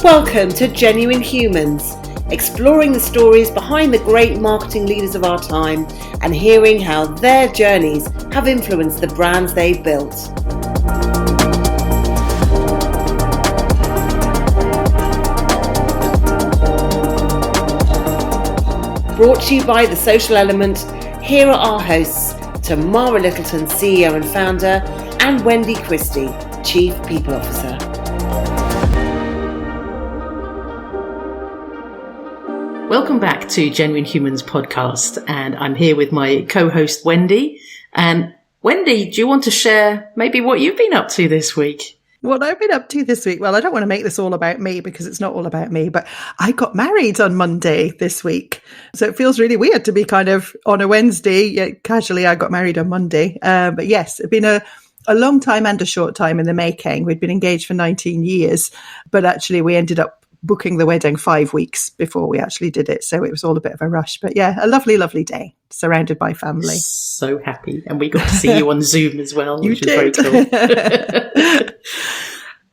Welcome to Genuine Humans, exploring the stories behind the great marketing leaders of our time and hearing how their journeys have influenced the brands they've built. Brought to you by The Social Element, here are our hosts, Tamara Littleton, CEO and founder, and Wendy Christie, Chief People Officer. Welcome back to Genuine Humans podcast, and I'm here with my co-host Wendy. And Wendy, do you want to share maybe what you've been up to this week? What I've been up to this week? Well, I don't want to make this all about me because it's not all about me, but I got married on Monday this week. So it feels really weird to be kind of on a Wednesday. Yeah, casually, I got married on Monday. But yes, it's been a long time and a short time in the making. We'd been engaged for 19 years, but actually we ended up booking the wedding 5 weeks before we actually did it. So it was all a bit of a rush. But yeah, a lovely, lovely day, surrounded by family. So happy. And we got to see you on Zoom as well, which is very cool.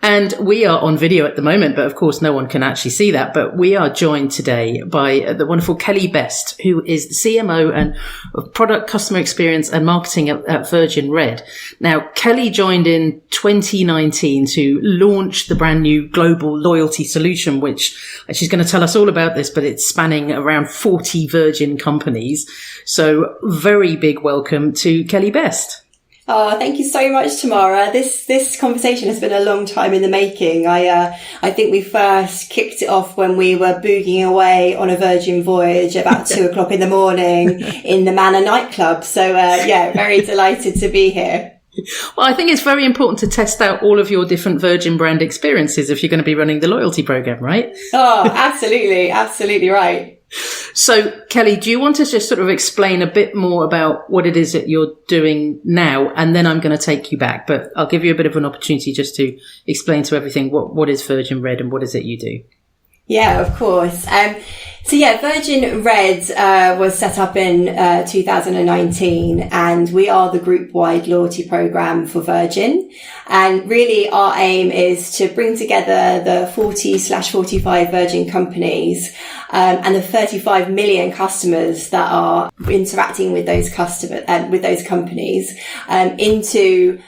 And we are on video at the moment, but of course no one can actually see that. But we are joined today by the wonderful Kelly Best, who is the CMO and of Product, Customer Experience and Marketing at Virgin Red. Now, Kelly joined in 2019 to launch the brand new global loyalty solution, which she's going to tell us all about this, but it's spanning around 40 Virgin companies. So very big welcome to Kelly Best. Oh, thank you so much, Tamara. This conversation has been a long time in the making. I think we first kicked it off when we were boogieing away on a Virgin voyage about 2:00 in the morning in the Manor nightclub. So, very delighted to be here. Well, I think it's very important to test out all of your different Virgin brand experiences if you're going to be running the loyalty program, right? Oh, absolutely. Absolutely right. So, Kelly, do you want to just sort of explain a bit more about what it is that you're doing now? And then I'm going to take you back, but I'll give you a bit of an opportunity just to explain to everything what is Virgin Red and what is it you do? Yeah, of course. Virgin Red was set up in 2019, and we are the group-wide loyalty program for Virgin. And really our aim is to bring together the 40/45 Virgin companies and the 35 million customers that are interacting with those companies into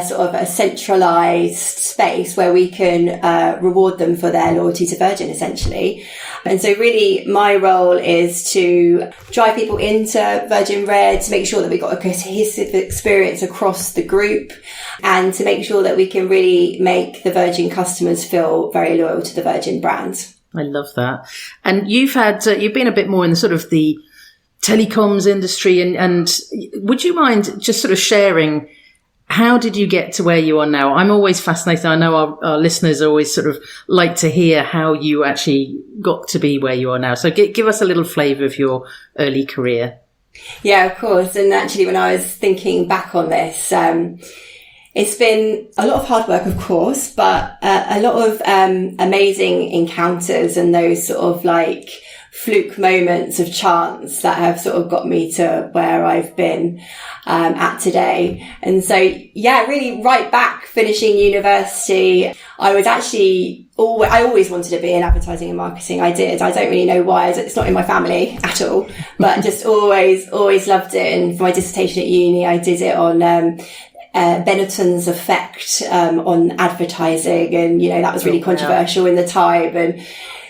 sort of a centralized space where we can reward them for their loyalty to Virgin, essentially. And so really my role is to drive people into Virgin Red, to make sure that we've got a cohesive experience across the group, and to make sure that we can really make the Virgin customers feel very loyal to the Virgin brand. I love that. And you've been a bit more in the sort of the telecoms industry, and would you mind just sort of sharing, how did you get to where you are now? I'm always fascinated. I know our listeners always sort of like to hear how you actually got to be where you are now. So give us a little flavour of your early career. Yeah, of course. And actually, when I was thinking back on this, it's been a lot of hard work, of course, but a lot of amazing encounters and those sort of like fluke moments of chance that have sort of got me to where I've been at today. And so, really right back finishing university, I was actually I always wanted to be in advertising and marketing. I did. I don't really know why. It's not in my family at all, but just always loved it. And for my dissertation at uni, I did it on Benetton's effect on advertising, and that was really controversial in the time. And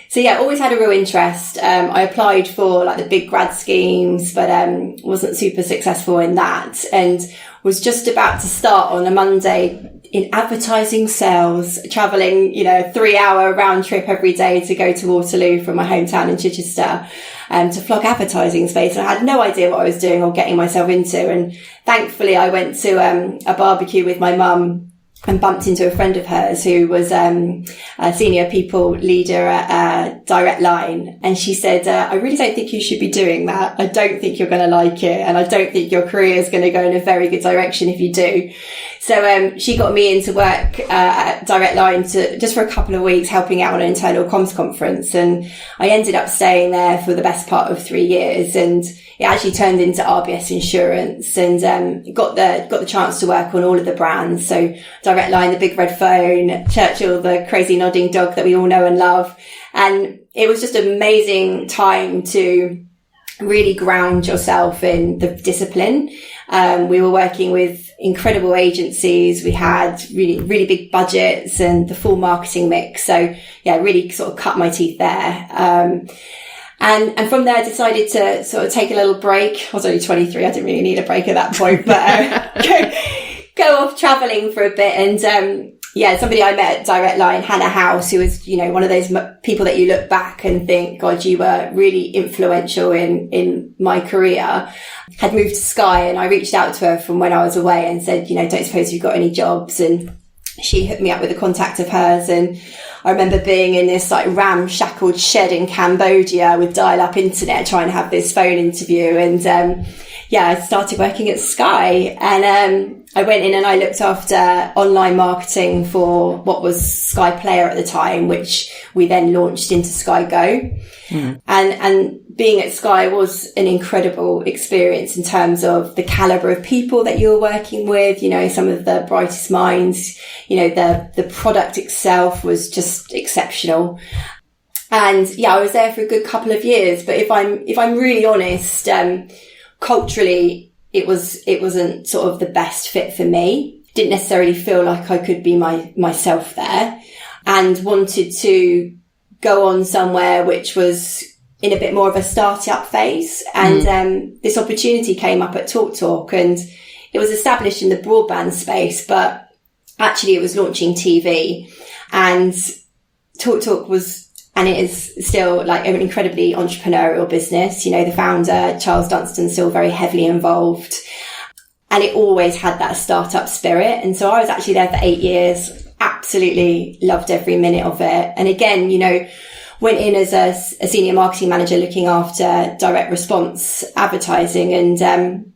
so always had a real interest. I applied for like the big grad schemes, but wasn't super successful in that, and was just about to start on a Monday in advertising sales, traveling, a 3-hour round trip every day to go to Waterloo from my hometown in Chichester, to flog advertising space. And I had no idea what I was doing or getting myself into. And thankfully I went to a barbecue with my mum and bumped into a friend of hers who was a senior people leader at Direct Line. And she said, I really don't think you should be doing that. I don't think you're going to like it. And I don't think your career is going to go in a very good direction if you do. So she got me into work at Direct Line just for a couple of weeks, helping out on an internal comms conference. And I ended up staying there for the best part of 3 years. And it actually turned into RBS Insurance, and got the chance to work on all of the brands. So Direct Direct Line, the big red phone, Churchill, the crazy nodding dog that we all know and love. And it was just an amazing time to really ground yourself in the discipline. We were working with incredible agencies. We had really, really big budgets and the full marketing mix. So yeah, really sort of cut my teeth there. And from there I decided to sort of take a little break. I was only 23. I didn't really need a break at that point, but go off traveling for a bit. And somebody I met at Direct Line, Hannah House, who was, one of those people that you look back and think, God, you were really influential in my career, had moved to Sky. And I reached out to her from when I was away and said, don't suppose you've got any jobs? And she hooked me up with a contact of hers. And I remember being in this like ramshackled shed in Cambodia with dial-up internet trying to have this phone interview. And I started working at Sky, and I went in and I looked after online marketing for what was Sky Player at the time, which we then launched into Sky Go. And being at Sky was an incredible experience in terms of the caliber of people that you were working with, some of the brightest minds, the product itself was just exceptional. And I was there for a good couple of years, but if I'm really honest, culturally, it wasn't sort of the best fit for me. Didn't necessarily feel like I could be myself there, and wanted to go on somewhere which was in a bit more of a startup phase. And this opportunity came up at TalkTalk, and it was established in the broadband space, but actually it was launching TV. And TalkTalk was, and it is still like an incredibly entrepreneurial business. The founder, Charles Dunstan, still very heavily involved. And it always had that startup spirit. And so I was actually there for 8 years, absolutely loved every minute of it. And again, went in as a senior marketing manager looking after direct response advertising, and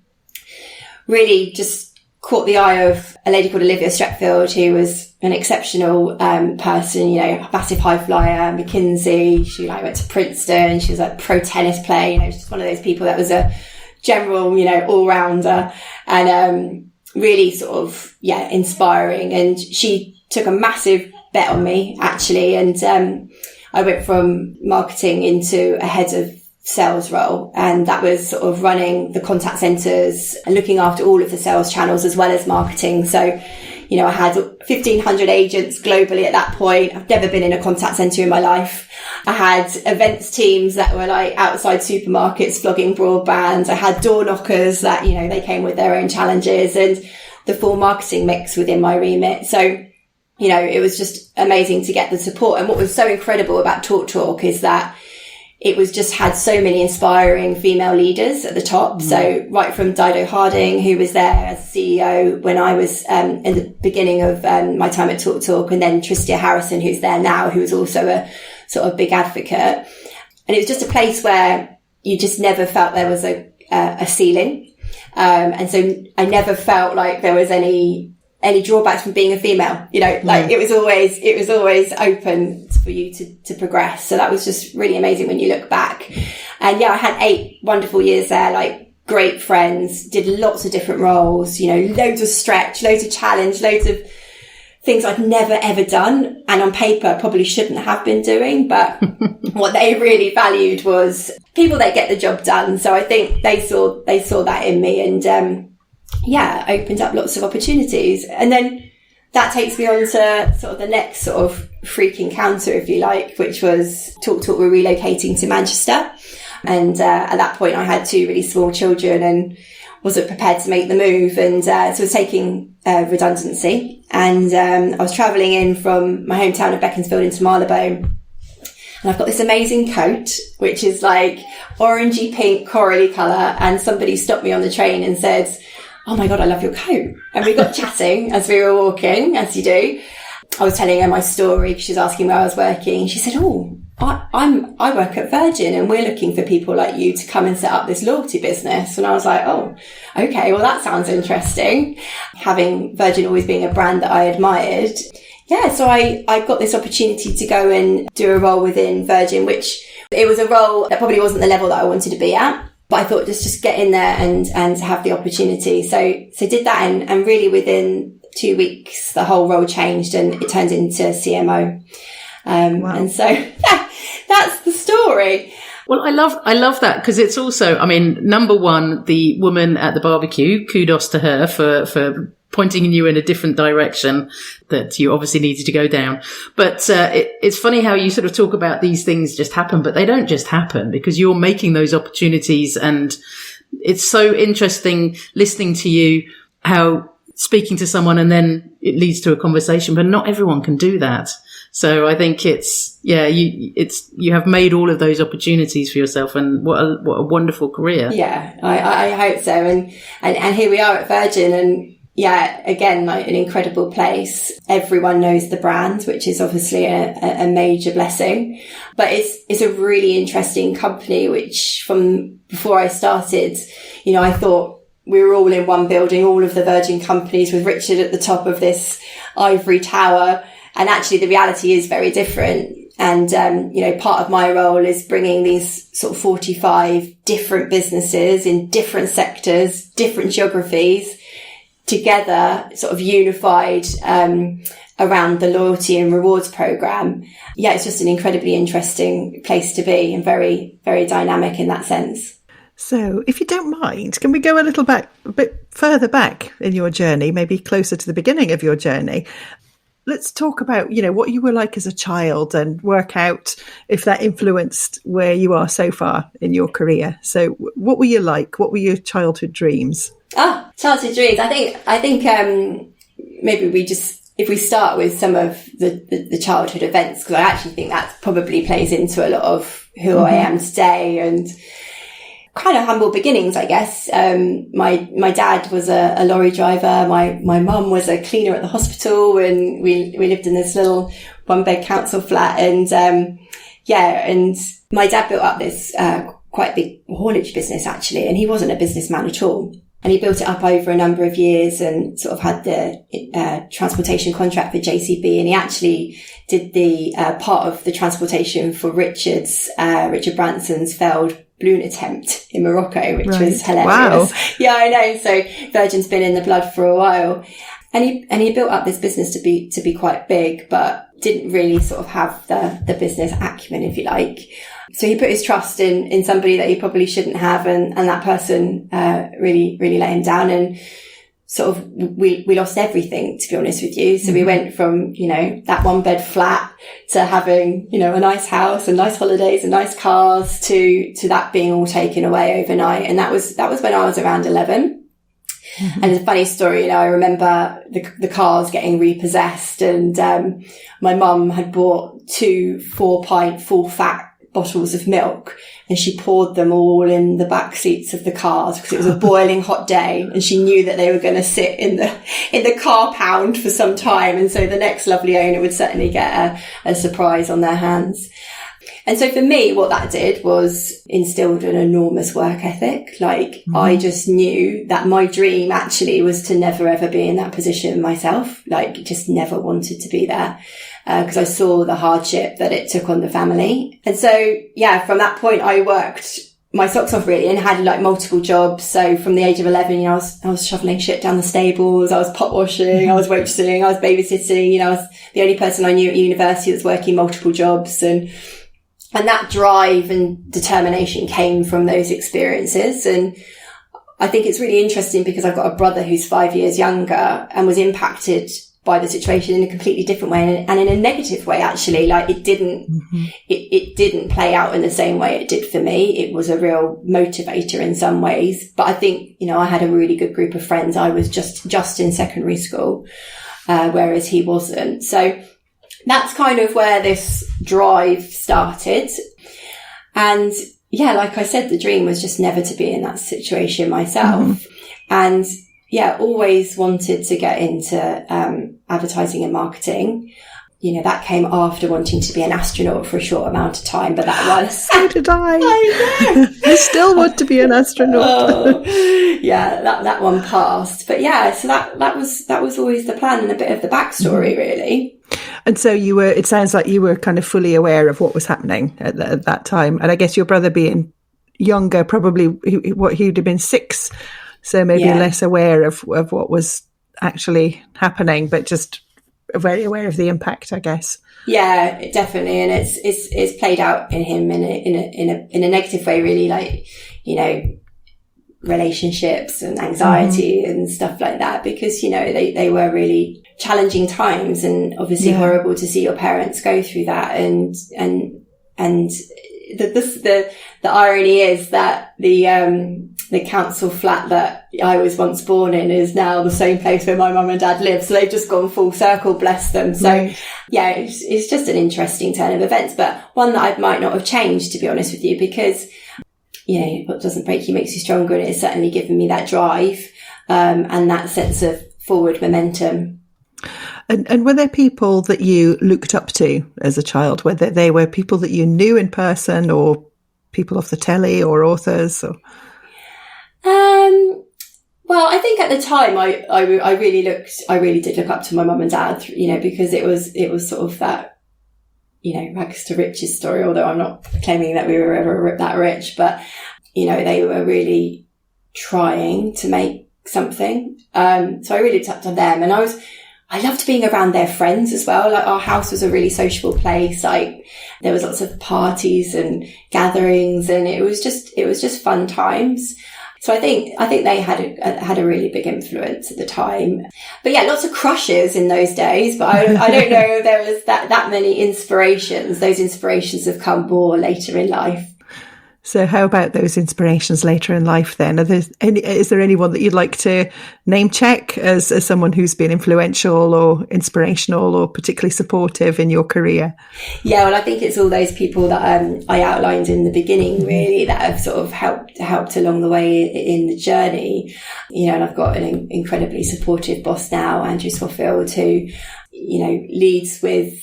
really just caught the eye of a lady called Olivia Stretfield, who was an exceptional person, massive high flyer, McKinsey. She went to Princeton. She was a pro tennis player. She's one of those people that was a general, all rounder, and really sort of inspiring. And she took a massive bet on me actually, and I went from marketing into a head of sales role, and that was sort of running the contact centers and looking after all of the sales channels as well as marketing. So, I had 1,500 agents globally at that point. I've never been in a contact center in my life. I had events teams that were like outside supermarkets flogging broadband. I had door knockers that, they came with their own challenges, and the full marketing mix within my remit. So, it was just amazing to get the support. And what was so incredible about TalkTalk is that it was just had so many inspiring female leaders at the top. So right from Dido Harding, who was there as CEO when I was in the beginning of my time at TalkTalk, and then Tristia Harrison, who's there now, who's also a sort of big advocate. And it was just a place where you just never felt there was a ceiling. And so I never felt like there was any drawbacks from being a female, it was always open for you to progress. So that was just really amazing when you look back. And I had 8 wonderful years there, like great friends, did lots of different roles, loads of stretch, loads of challenge, loads of things I'd never ever done. And on paper, probably shouldn't have been doing, but what they really valued was people that get the job done. So I think they saw that in me, and, opened up lots of opportunities. And then that takes me on to sort of the next sort of freak encounter, if you like, which was TalkTalk were relocating to Manchester. And at that point I had 2 really small children and wasn't prepared to make the move. And so I was taking redundancy. And I was travelling in from my hometown of Beaconsfield into Marylebone. And I've got this amazing coat, which is like orangey pink, corally colour. And somebody stopped me on the train and said, "Oh my God, I love your coat." And we got chatting as we were walking, as you do. I was telling her my story because she was asking where I was working. She said, "Oh, I work at Virgin, and we're looking for people like you to come and set up this loyalty business." And I was like, "Oh, okay, well that sounds interesting." Having Virgin always being a brand that I admired. So I got this opportunity to go and do a role within Virgin, which it was a role that probably wasn't the level that I wanted to be at. But I thought just get in there and have the opportunity. So did that, and really within 2 weeks, the whole role changed and it turned into CMO. Wow. And so that's the story. Well, I love that, because it's also, I mean, number one, the woman at the barbecue, kudos to her for pointing you in a different direction that you obviously needed to go down. But it's funny how you sort of talk about these things just happen, but they don't just happen, because you're making those opportunities. And it's so interesting listening to you, how speaking to someone and then it leads to a conversation, but not everyone can do that. So I think you have made all of those opportunities for yourself, and what a wonderful career. Yeah, I hope so. And here we are at Virgin, and yeah, again, like an incredible place. Everyone knows the brand, which is obviously a major blessing, but it's a really interesting company, which from before I started, you know, I thought we were all in one building, all of the Virgin companies, with Richard at the top of this ivory tower. And actually the reality is very different. And, you know, part of my role is bringing these sort of 45 different businesses in different sectors, different geographies together, sort of unified, around the loyalty and rewards program. Yeah, it's just an incredibly interesting place to be, and very, very dynamic in that sense. So if you don't mind, can we go a bit further back in your journey, maybe closer to the beginning of your journey? Let's talk about, you know, what you were like as a child and work out if that influenced where you are so far in your career. So what were you like? What were your childhood dreams? Childhood dreams. I think maybe if we start with some of the childhood events, because I actually think that probably plays into a lot of who I am today, and kind of humble beginnings, I guess. My dad was a lorry driver. My mum was a cleaner at the hospital, and we lived in this little 1-bed council flat. And, and my dad built up this, quite big haulage business actually. And he wasn't a businessman at all. And he built it up over a number of years and sort of had the, transportation contract for JCB. And he actually did the, part of the transportation for Richard Branson's failed balloon attempt in Morocco, which was hilarious. Wow. Yeah, I know. So Virgin's been in the blood for a while. And he built up this business to be quite big, but didn't really sort of have the business acumen, if you like. So he put his trust in somebody that he probably shouldn't have, and that person really, really let him down, and sort of we lost everything, to be honest with you. So we went from, you know, that 1-bed flat to having, you know, a nice house and nice holidays and nice cars to that being all taken away overnight. And that was when I was around 11. And it's a funny story, you know, I remember the cars getting repossessed, and my mum had bought 2 4-pint full fat bottles of milk, and she poured them all in the back seats of the cars because it was a boiling hot day, and she knew that they were going to sit in the car pound for some time, and so the next lovely owner would certainly get a surprise on their hands. And so for me, what that did was instilled an enormous work ethic. Like, I just knew that my dream actually was to never ever be in that position myself. Like, just never wanted to be there. Because I saw the hardship that it took on the family. And so, yeah, from that point, I worked my socks off really and had like multiple jobs. So from the age of 11, you know, I was shoveling shit down the stables. I was pot washing. I was waitressing. I was babysitting. You know, I was the only person I knew at university that was working multiple jobs. And that drive and determination came from those experiences. And I think it's really interesting because I've got a brother who's 5 years younger and was impacted by the situation in a completely different way, and in a negative way, actually. Like, it didn't, it didn't play out in the same way it did for me. It was a real motivator in some ways. But I think, you know, I had a really good group of friends. I was just in secondary school, whereas he wasn't. So that's kind of where this drive started. And yeah, like I said, the dream was just never to be in that situation myself. And yeah, always wanted to get into advertising and marketing. You know, that came after wanting to be an astronaut for a short amount of time, but that was... So did I. I know. I still want to be an astronaut. Yeah, that one passed. But yeah, so that was always the plan and a bit of the backstory, really. And so it sounds like you were kind of fully aware of what was happening at that time. And I guess your brother being younger, probably, he'd have been 6, so maybe less aware of what was actually happening, but just very aware of the impact, I guess. Yeah, definitely. And it's played out in him in a negative way, really, like, you know, relationships and anxiety and stuff like that, because, you know, they were really challenging times, and obviously horrible to see your parents go through that. And the irony is that the council flat that I was once born in is now the same place where my mum and dad live. So they've just gone full circle, bless them. So yeah, it's just an interesting turn of events, but one that I might not have changed, to be honest with you, because, you know, what doesn't break you makes you stronger. And it's certainly given me that drive, and that sense of forward momentum. And were there people that you looked up to as a child, whether they were people that you knew in person or people off the telly or authors? Or... Well, I think at the time I really did look up to my mum and dad, you know, because it was sort of that, you know, rags to riches story, although I'm not claiming that we were ever that rich, but, you know, they were really trying to make something. So I really looked up to them, and I loved being around their friends as well. Like, our house was a really sociable place. Like, there was lots of parties and gatherings, and it was just fun times. So I think they had a really big influence at the time. But yeah, lots of crushes in those days, but I don't know if there was that many inspirations. Those inspirations have come more later in life. So how about those inspirations later in life then? Is there anyone that you'd like to name check as someone who's been influential or inspirational or particularly supportive in your career? Yeah, well, I think it's all those people that I outlined in the beginning, really, that have sort of helped along the way in the journey. You know, and I've got an incredibly supportive boss now, Andrew Swaffield, who, you know, leads with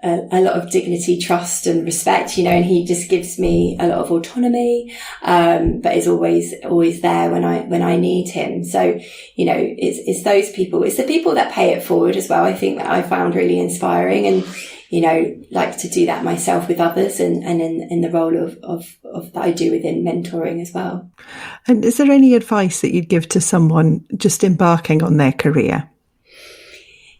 a lot of dignity, trust and respect, you know, and he just gives me a lot of autonomy, but is always there when I need him. So, you know, it's those people, it's the people that pay it forward as well. I think that I found really inspiring, and, you know, like to do that myself with others, and in the role of that I do within mentoring as well. And is there any advice that you'd give to someone just embarking on their career?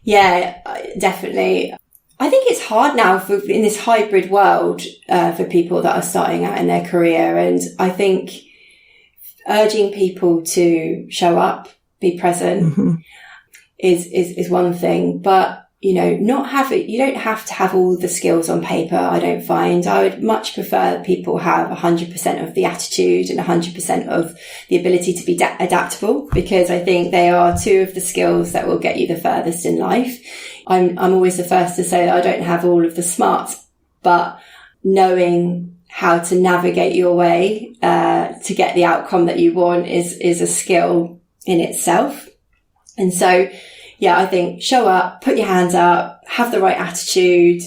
Yeah, definitely. I think it's hard now in this hybrid world for people that are starting out in their career. And I think urging people to show up, be present is one thing. But, you know, you don't have to have all the skills on paper, I don't find. I would much prefer people have 100% of the attitude and 100% of the ability to be adaptable, because I think they are two of the skills that will get you the furthest in life. I'm always the first to say that I don't have all of the smarts, but knowing how to navigate your way to get the outcome that you want is a skill in itself. And so, yeah, I think show up, put your hands up, have the right attitude,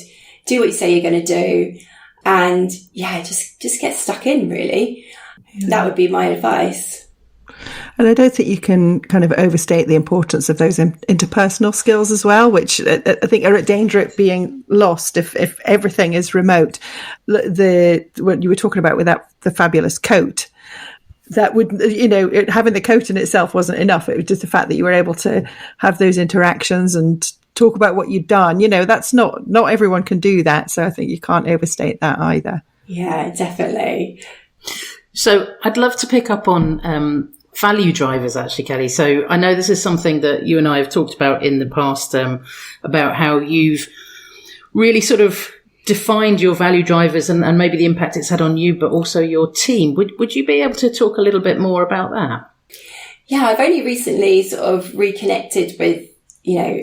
do what you say you're going to do, and yeah, just get stuck in, really. Yeah. That would be my advice. And I don't think you can kind of overstate the importance of those interpersonal skills as well, which I think are at danger of being lost if everything is remote. What you were talking about with the fabulous coat, that would, you know, having the coat in itself wasn't enough. It was just the fact that you were able to have those interactions and talk about what you'd done. You know, that's not everyone can do that. So I think you can't overstate that either. Yeah, definitely. So I'd love to pick up on value drivers, actually, Kelly. So I know this is something that you and I have talked about in the past, about how you've really sort of defined your value drivers and maybe the impact it's had on you, but also your team. Would you be able to talk a little bit more about that? Yeah, I've only recently sort of reconnected with, you know,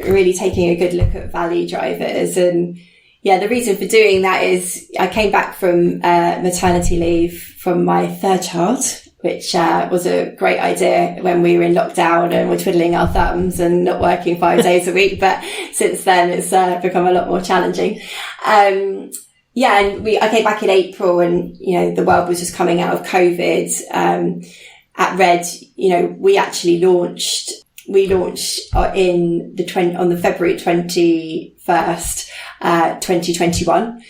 really taking a good look at value drivers. And yeah, the reason for doing that is I came back from maternity leave from my third child, which was a great idea when we were in lockdown and were twiddling our thumbs and not working 5 days a week. But since then, it's become a lot more challenging. Yeah, and I came back in April, and, you know, the world was just coming out of COVID. At Red, you know, we actually launched on the February 21st, 2021.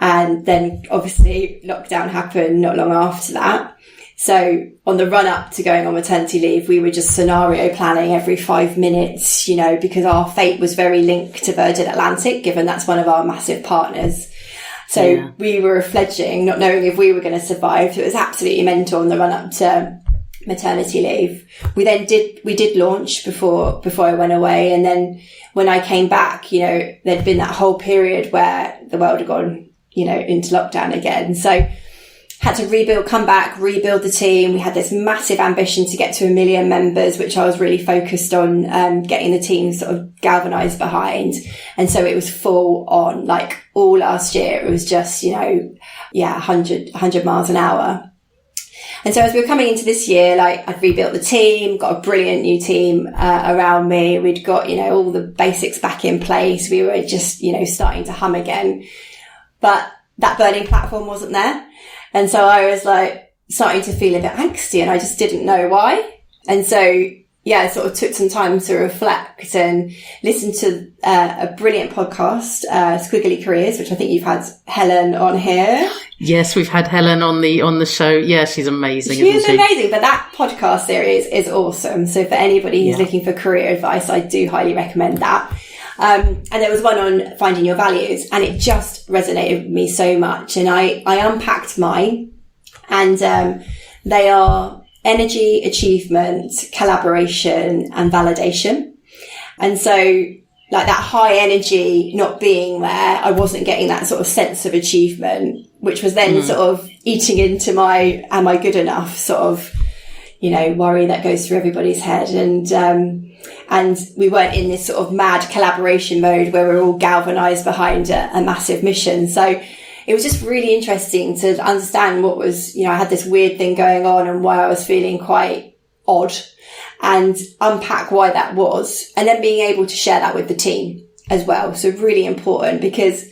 And then obviously lockdown happened not long after that. So on the run up to going on maternity leave, we were just scenario planning every 5 minutes, you know, because our fate was very linked to Virgin Atlantic, given that's one of our massive partners. So we were fledgling, not knowing if we were going to survive. So it was absolutely mental on the run up to maternity leave. We did launch before I went away. And then when I came back, you know, there'd been that whole period where the world had gone, you know, into lockdown again. So had to rebuild the team. We had this massive ambition to get to 1 million members, which I was really focused on getting the team sort of galvanized behind. And so it was full on, like all last year. It was just, you know, 100 miles an hour. And so as we were coming into this year, like I'd rebuilt the team, got a brilliant new team around me. We'd got, you know, all the basics back in place. We were just, you know, starting to hum again. But that burning platform wasn't there. And so I was like starting to feel a bit angsty and I just didn't know why. And so, I sort of took some time to reflect and listen to a brilliant podcast, Squiggly Careers, which I think you've had Helen on here. Yes, we've had Helen on the show. Yeah, she's amazing. She is amazing, but that podcast series is awesome. So for anybody who's looking for career advice, I do highly recommend that. And there was one on finding your values and it just resonated with me so much. And I unpacked mine and, they are energy, achievement, collaboration and validation. And so like that high energy not being there, I wasn't getting that sort of sense of achievement, which was then sort of eating into my, am I good enough sort of, you know, worry that goes through everybody's head. And we weren't in this sort of mad collaboration mode where we're all galvanized behind a massive mission. So it was just really interesting to understand what was, you know, I had this weird thing going on and why I was feeling quite odd and unpack why that was. And then being able to share that with the team as well. So really important because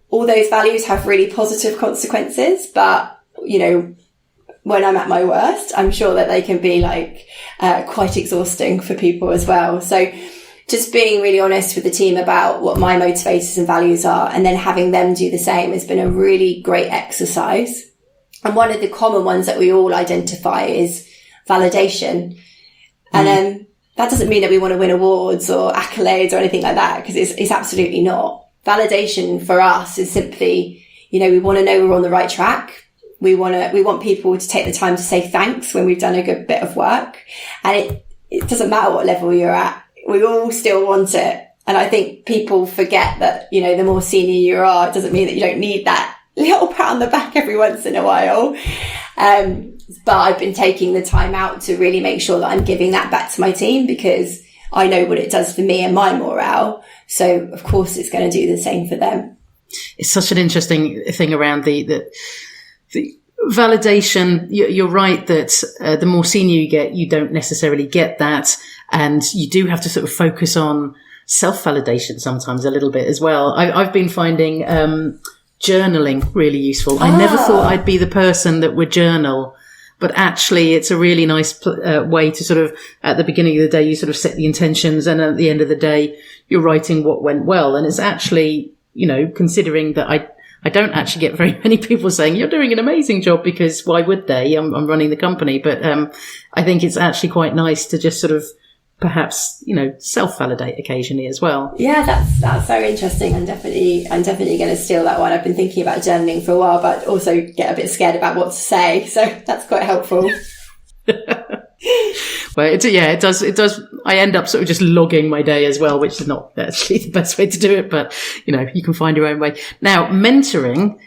all those values have really positive consequences, but, you know, when I'm at my worst, I'm sure that they can be like quite exhausting for people as well. So just being really honest with the team about what my motivators and values are and then having them do the same has been a really great exercise. And one of the common ones that we all identify is validation. And that doesn't mean that we want to win awards or accolades or anything like that, because it's absolutely not. Validation for us is simply, you know, we want to know we're on the right track. We want people to take the time to say thanks when we've done a good bit of work. And it doesn't matter what level you're at. We all still want it. And I think people forget that, you know, the more senior you are, it doesn't mean that you don't need that little pat on the back every once in a while. But I've been taking the time out to really make sure that I'm giving that back to my team because I know what it does for me and my morale. So of course it's going to do the same for them. It's such an interesting thing around the validation. You're right that the more senior you get, you don't necessarily get that. And you do have to sort of focus on self-validation sometimes a little bit as well. I've been finding journaling really useful. I never thought I'd be the person that would journal, but actually it's a really nice way to sort of, at the beginning of the day, you sort of set the intentions and at the end of the day, you're writing what went well. And it's actually, you know, considering that I don't actually get very many people saying you're doing an amazing job because why would they? I'm running the company, but I think it's actually quite nice to just sort of perhaps, you know, self-validate occasionally as well. Yeah, that's so interesting. I'm definitely going to steal that one. I've been thinking about journaling for a while, but also get a bit scared about what to say. So that's quite helpful. Well, it does. I end up sort of just logging my day as well, which is not actually the best way to do it, but you know, you can find your own way. Now, mentoring,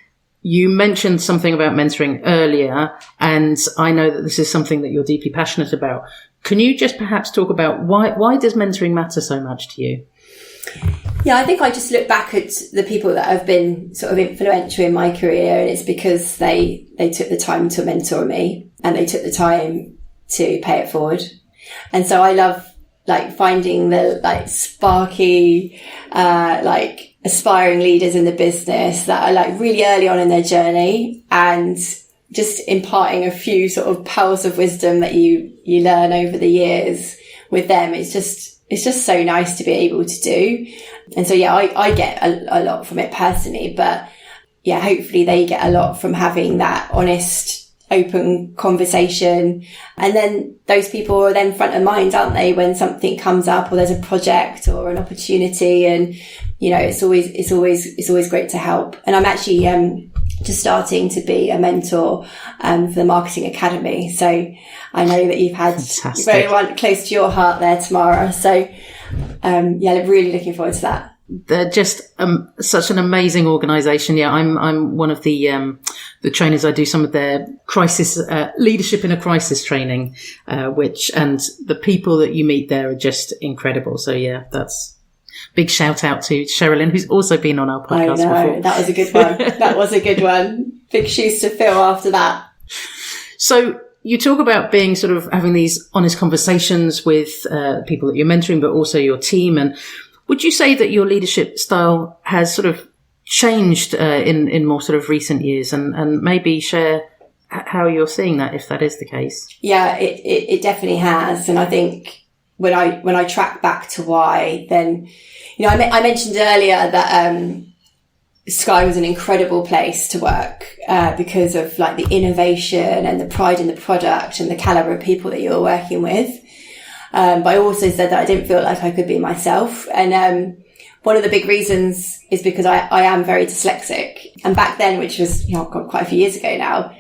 you mentioned something about mentoring earlier, and I know that this is something that you're deeply passionate about. Can you just perhaps talk about why does mentoring matter so much to you? Yeah, I think I just look back at the people that have been sort of influential in my career, and it's because they took the time to mentor me and they took the time to pay it forward. And so I love like finding the like sparky, like aspiring leaders in the business that are like really early on in their journey and just imparting a few sort of pearls of wisdom that you learn over the years with them. It's just so nice to be able to do. And so, yeah, I get a lot from it personally, but yeah, hopefully they get a lot from having that honest open conversation. And then those people are then front of mind, aren't they, when something comes up or there's a project or an opportunity. And, you know, it's always great to help. And I'm actually, just starting to be a mentor, for the Marketing Academy. So I know that you've had very one close to your heart there, Tamara. So, really looking forward to that. They're just such an amazing organisation. Yeah, I'm one of the trainers. I do some of their crisis leadership in a crisis training, and the people that you meet there are just incredible. So yeah, that's big shout out to Sherilyn, who's also been on our podcast before. That was a good one. That was a good one. Big shoes to fill after that. So you talk about being sort of having these honest conversations with people that you're mentoring, but also your team. And would you say that your leadership style has sort of changed in more sort of recent years, and maybe share how you're seeing that, if that is the case? Yeah, it definitely has. And I think when I track back to why, then, you know, I mentioned earlier that Sky was an incredible place to work because of like the innovation and the pride in the product and the caliber of people that you were working with. But I also said that I didn't feel like I could be myself. And one of the big reasons is because I am very dyslexic. And back then, which was, you know, quite a few years ago now,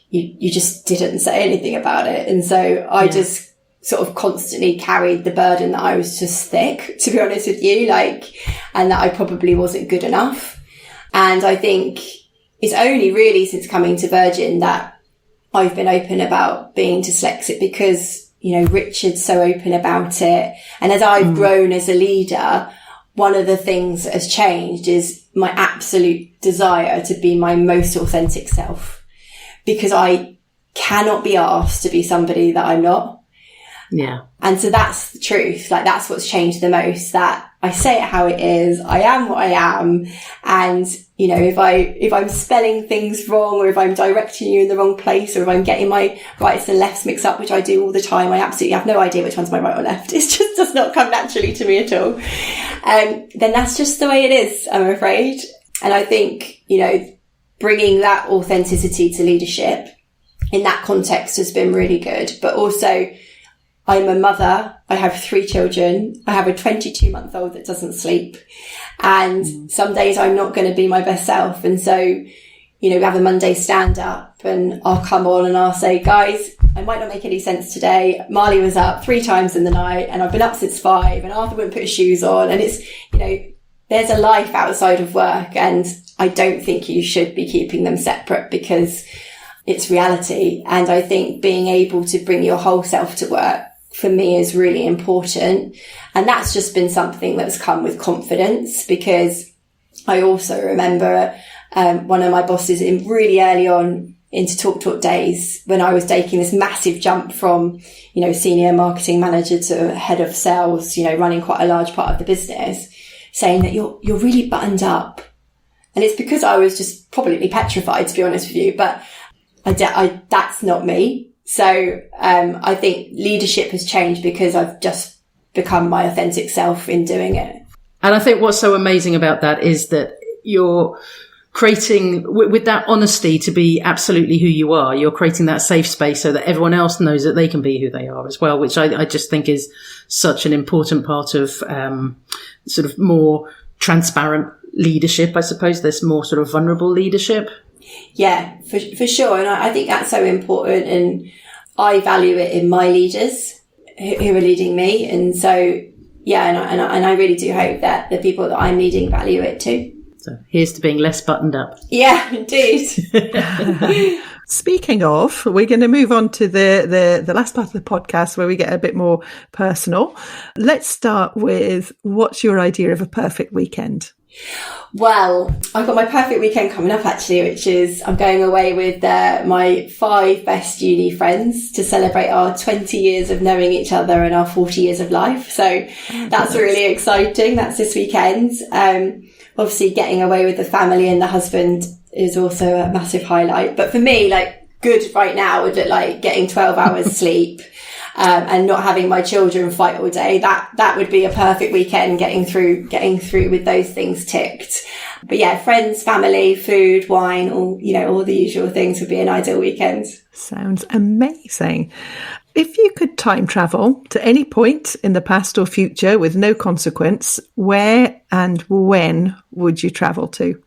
you just didn't say anything about it. And so I just sort of constantly carried the burden that I was just thick, to be honest with you, and that I probably wasn't good enough. And I think it's only really since coming to Virgin that I've been open about being dyslexic, because, you know, Richard's so open about it. And as I've grown as a leader, one of the things that has changed is my absolute desire to be my most authentic self, because I cannot be asked to be somebody that I'm not. Yeah. And so that's the truth. Like, that's what's changed the most, that I say it how it is. I am what I am. And, you know, if I'm spelling things wrong, or if I'm directing you in the wrong place, or if I'm getting my rights and lefts mixed up, which I do all the time, I absolutely have no idea which one's my right or left. It just does not come naturally to me at all. Then that's just the way it is, I'm afraid. And I think, you know, bringing that authenticity to leadership in that context has been really good. But also, I'm a mother. I have 3 children. I have a 22-month-old that doesn't sleep. And some days I'm not going to be my best self. And so, you know, we have a Monday stand up, and I'll come on and I'll say, guys, I might not make any sense today. Marley was up 3 times in the night, and I've been up since 5, and Arthur wouldn't put his shoes on. And it's, you know, there's a life outside of work, and I don't think you should be keeping them separate, because it's reality. And I think being able to bring your whole self to work, for me, is really important. And that's just been something that's come with confidence, because I also remember one of my bosses in really early on into Talk days, when I was taking this massive jump from, you know, senior marketing manager to head of sales, you know, running quite a large part of the business, saying that you're really buttoned up. And it's because I was just probably petrified, to be honest with you, but that's not me. So I think leadership has changed because I've just become my authentic self in doing it. And I think what's so amazing about that is that you're creating, with that honesty to be absolutely who you are, you're creating that safe space so that everyone else knows that they can be who they are as well, which I just think is such an important part of sort of more transparent leadership. I suppose there's more sort of vulnerable leadership. Yeah, for sure. And I think that's so important. And I value it in my leaders who are leading me. And so, yeah, and I really do hope that the people that I'm leading value it too. So here's to being less buttoned up. Yeah, indeed. Speaking of, we're going to move on to the last part of the podcast where we get a bit more personal. Let's start with, what's your idea of a perfect weekend? Well, I've got my perfect weekend coming up, actually, which is I'm going away with my 5 best uni friends to celebrate our 20 years of knowing each other and our 40 years of life. So that's really exciting. That's this weekend. Obviously, getting away with the family and the husband is also a massive highlight. But for me, like, good right now would look like getting 12 hours sleep, and not having my children fight all day, that would be a perfect weekend, getting through with those things ticked. But yeah, friends, family, food, wine, all the usual things would be an ideal weekend. Sounds amazing. If you could time travel to any point in the past or future with no consequence, where and when would you travel to?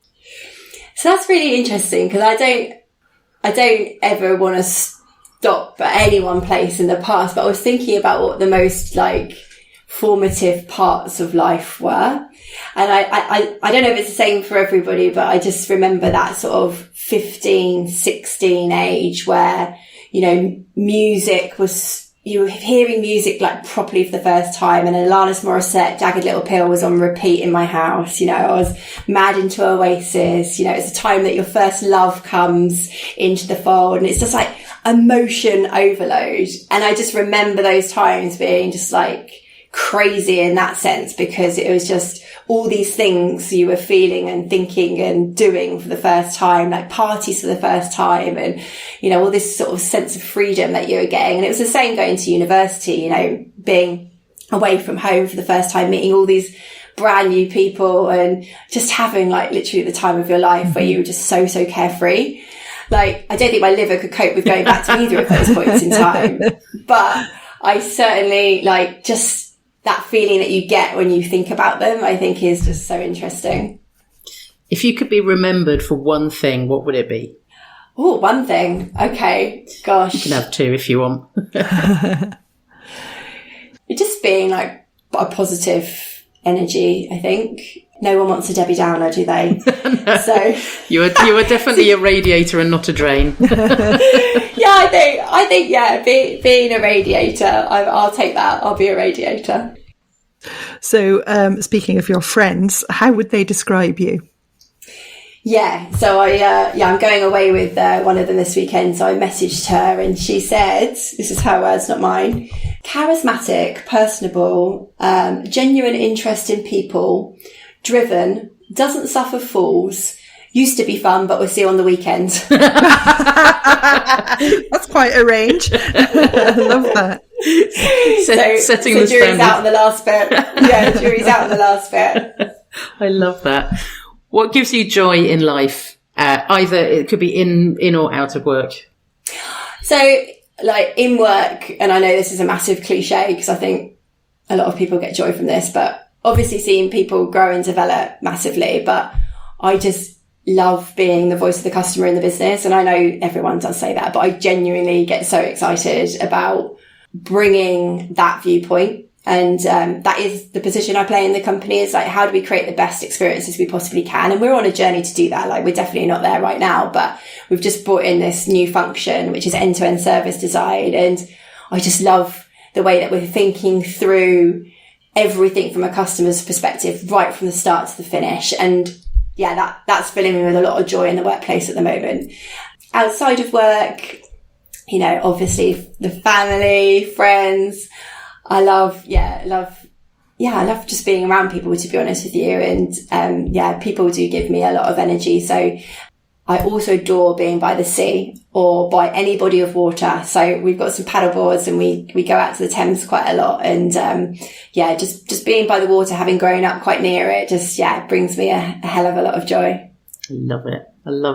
So that's really interesting, because I don't ever want to stop at any one place in the past, but I was thinking about what the most formative parts of life were. And I don't know if it's the same for everybody, but I just remember that sort of 15, 16 age where, music was, you were hearing music properly for the first time, and Alanis Morissette, Jagged Little Pill was on repeat in my house. I was mad into Oasis. It's a time that your first love comes into the fold, and it's just emotion overload. And I just remember those times being just crazy in that sense, because it was just all these things you were feeling and thinking and doing for the first time, parties for the first time, and all this sort of sense of freedom that you were getting. And it was the same going to university, being away from home for the first time, meeting all these brand new people, and just having literally the time of your life where you were just so carefree. I don't think my liver could cope with going back to either of those points in time, but I certainly just that feeling that you get when you think about them, I think is just so interesting. If you could be remembered for one thing, what would it be? Oh, one thing. Okay. Gosh. You can have two if you want. It's just being a positive energy, I think. No one wants a Debbie Downer, do they? No. So you are definitely a radiator and not a drain. Yeah, I think, being a radiator, I'll take that. I'll be a radiator. So, speaking of your friends, how would they describe you? Yeah, so I'm going away with one of them this weekend. So I messaged her, and she said, this is her words, not mine: charismatic, personable, genuine interest in people, driven, doesn't suffer fools, used to be fun, but we'll see on the weekend. That's quite a range. I love that. Setting the the jury's standard. out on the last bit. Yeah, jury's out on the last bit. I love that. What gives you joy in life? Either it could be in or out of work. So, in work, and I know this is a massive cliche because I think a lot of people get joy from this, but obviously seeing people grow and develop massively. But I just love being the voice of the customer in the business. And I know everyone does say that, but I genuinely get so excited about bringing that viewpoint. And that is the position I play in the company, is how do we create the best experiences we possibly can? And we're on a journey to do that. We're definitely not there right now, but we've just brought in this new function, which is end-to-end service design. And I just love the way that we're thinking through everything from a customer's perspective, right from the start to the finish. And yeah, that's filling me with a lot of joy in the workplace at the moment. Outside of work, obviously the family, friends. I love just being around people, to be honest with you. And, people do give me a lot of energy. So I also adore being by the sea or by any body of water. So we've got some paddle boards, and we go out to the Thames quite a lot. And, just being by the water, having grown up quite near it, brings me a hell of a lot of joy. I love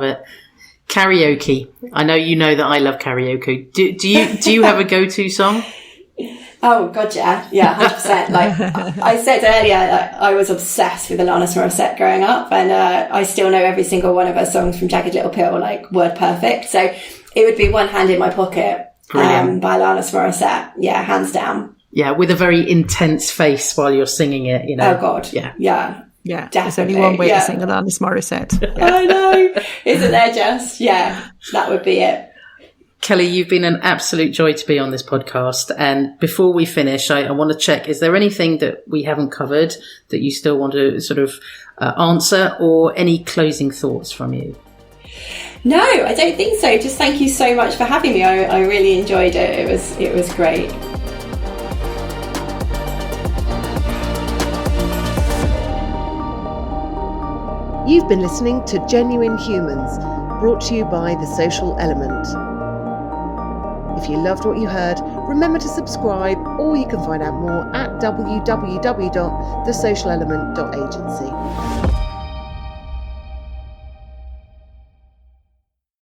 it. Karaoke. I know you know that I love karaoke. Do you have a go-to song? Oh, God, yeah. Yeah, 100%. I said earlier, I was obsessed with Alanis Morissette growing up, and I still know every single one of her songs from Jagged Little Pill, word perfect. So it would be One Hand in My Pocket by Alanis Morissette. Yeah, hands down. Yeah, with a very intense face while you're singing it, Oh, God. Yeah. Yeah, definitely. there's only one way to sing Alanis Morissette. Yeah. I know. Isn't there just? Yeah, that would be it. Kelly, you've been an absolute joy to be on this podcast. And before we finish, I want to check, is there anything that we haven't covered that you still want to sort of answer, or any closing thoughts from you? No, I don't think so. Just thank you so much for having me. I really enjoyed it. It was great. You've been listening to Genuine Humans, brought to you by The Social Element. If you loved what you heard, remember to subscribe, or you can find out more at www.thesocialelement.agency.